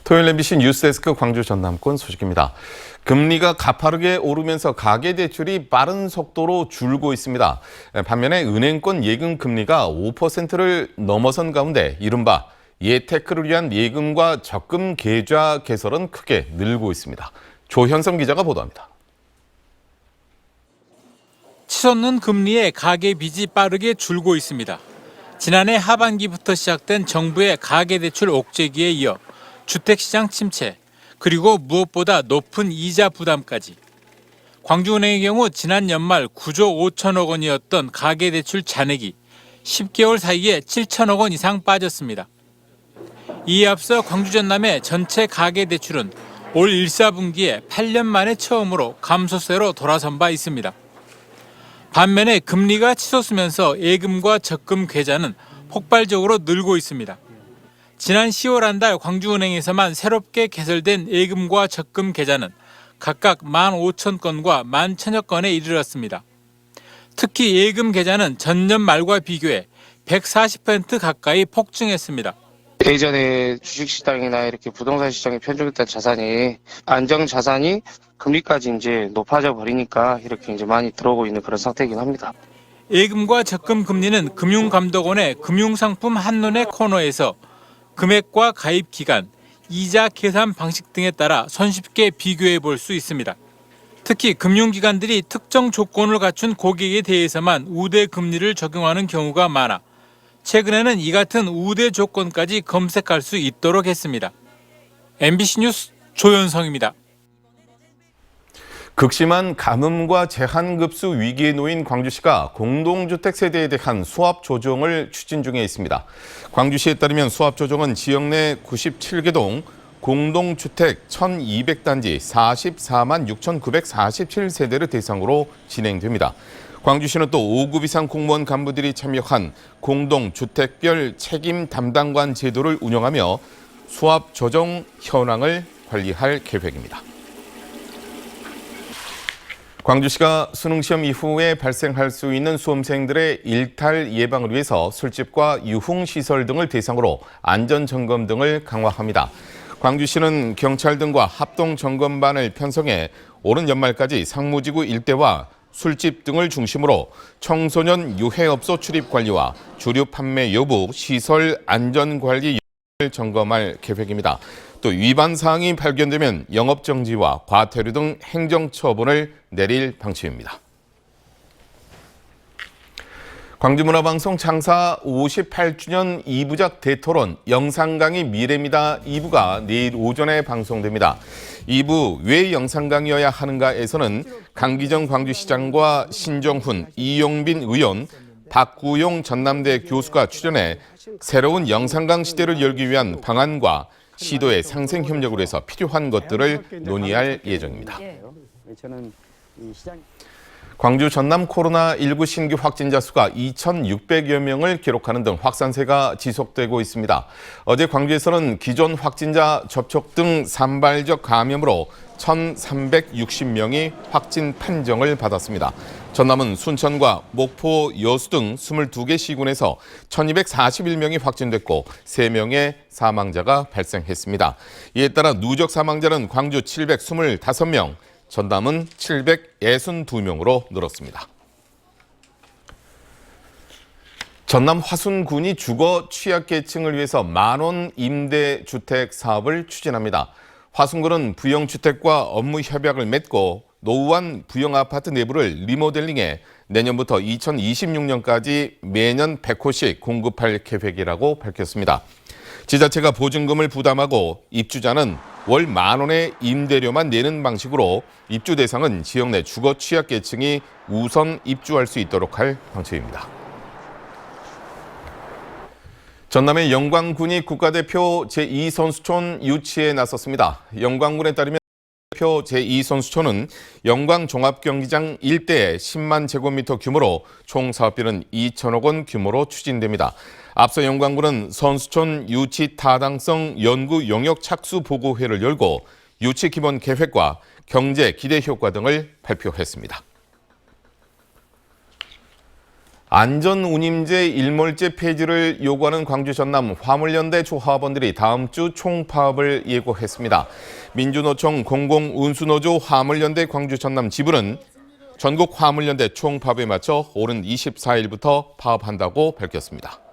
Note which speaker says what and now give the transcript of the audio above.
Speaker 1: 토요일 MBC 뉴스데스크 광주 전남권 소식입니다. 금리가 가파르게 오르면서 가계대출이 빠른 속도로 줄고 있습니다. 반면에 은행권 예금 금리가 5%를 넘어선 가운데 이른바 예테크를 위한 예금과 적금 계좌 개설은 크게 늘고 있습니다. 조현성 기자가 보도합니다.
Speaker 2: 치솟는 금리에 가계빚이 빠르게 줄고 있습니다. 지난해 하반기부터 시작된 정부의 가계대출 옥죄기에 이어 주택시장 침체, 그리고 무엇보다 높은 이자 부담까지. 광주은행의 경우 지난 연말 9조 5천억 원이었던 가계대출 잔액이 10개월 사이에 7천억 원 이상 빠졌습니다. 이에 앞서 광주 전남의 전체 가계대출은 올 1사분기에 8년 만에 처음으로 감소세로 돌아선 바 있습니다. 반면에 금리가 치솟으면서 예금과 적금 계좌는 폭발적으로 늘고 있습니다. 지난 10월 한 달 광주은행에서만 새롭게 개설된 예금과 적금 계좌는 각각 15,000건과 11,000여 건에 이르렀습니다. 특히 예금 계좌는 전년 말과 비교해 140% 가까이 폭증했습니다.
Speaker 3: 예전에 주식시장이나 이렇게 부동산 시장에 편중했던 자산이 안정자산이 금리까지 이제 높아져 버리니까 이렇게 이제 많이 들어오고 있는 그런 상태이긴 합니다.
Speaker 2: 예금과 적금 금리는 금융감독원의 금융상품 한눈에 코너에서 금액과 가입 기간, 이자 계산 방식 등에 따라 손쉽게 비교해 볼 수 있습니다. 특히 금융기관들이 특정 조건을 갖춘 고객에 대해서만 우대 금리를 적용하는 경우가 많아 최근에는 이 같은 우대 조건까지 검색할 수 있도록 했습니다. MBC 뉴스 조현성입니다.
Speaker 1: 극심한 가뭄과 제한급수 위기에 놓인 광주시가 공동주택 세대에 대한 수압 조정을 추진 중에 있습니다. 광주시에 따르면 수압 조정은 지역 내 97개 동 공동주택 1,200단지 44만 6,947세대를 대상으로 진행됩니다. 광주시는 또 5급 이상 공무원 간부들이 참여한 공동주택별 책임 담당관 제도를 운영하며 수압 조정 현황을 관리할 계획입니다. 광주시가 수능시험 이후에 발생할 수 있는 수험생들의 일탈 예방을 위해서 술집과 유흥시설 등을 대상으로 안전점검 등을 강화합니다. 광주시는 경찰 등과 합동점검반을 편성해 오는 연말까지 상무지구 일대와 술집 등을 중심으로 청소년 유해업소 출입 관리와 주류 판매 여부, 시설 안전관리 를 점검할 계획입니다. 또 위반 사항이 발견되면 영업정지와 과태료 등 행정처분을 내릴 방침입니다. 광주문화방송 창사 58주년 2부작 대토론 영상 강의 미래입니다 2부가 내일 오전에 방송됩니다. 2부 왜 영상 강의여야 하는가에서는 강기정 광주시장과 신정훈, 이용빈 의원, 박구용 전남대 교수가 출연해 새로운 영상강 시대를 열기 위한 방안과 시도의 상생 협력을 위해서 필요한 것들을 논의할 예정입니다. 광주 전남 코로나19 신규 확진자 수가 2,600여 명을 기록하는 등 확산세가 지속되고 있습니다. 어제 광주에서는 기존 확진자 접촉 등 산발적 감염으로 1,360명이 확진 판정을 받았습니다. 전남은 순천과 목포, 여수 등 22개 시군에서 1,241명이 확진됐고 3명의 사망자가 발생했습니다. 이에 따라 누적 사망자는 광주 725명, 전남은 762명으로 늘었습니다. 전남 화순군이 주거 취약계층을 위해서 만원 임대주택 사업을 추진합니다. 화순군은 부영주택과 업무 협약을 맺고 노후한 부영아파트 내부를 리모델링해 내년부터 2026년까지 매년 100호씩 공급할 계획이라고 밝혔습니다. 지자체가 보증금을 부담하고 입주자는 월 10,000원의 임대료만 내는 방식으로 입주 대상은 지역 내 주거 취약계층이 우선 입주할 수 있도록 할 방침입니다. 전남의 영광군이 국가대표 제2선수촌 유치에 나섰습니다. 영광군에 따르면 대표 제2선수촌은 영광종합경기장 일대에 10만 제곱미터 규모로 총 사업비는 2천억 원 규모로 추진됩니다. 앞서 영광군은 선수촌 유치 타당성 연구 용역 착수 보고회를 열고 유치 기본 계획과 경제 기대 효과 등을 발표했습니다. 안전운임제 일몰제 폐지를 요구하는 광주 전남 화물연대 조합원들이 다음 주 총파업을 예고했습니다. 민주노총 공공운수노조 화물연대 광주 전남 지부는 전국 화물연대 총파업에 맞춰 오는 24일부터 파업한다고 밝혔습니다.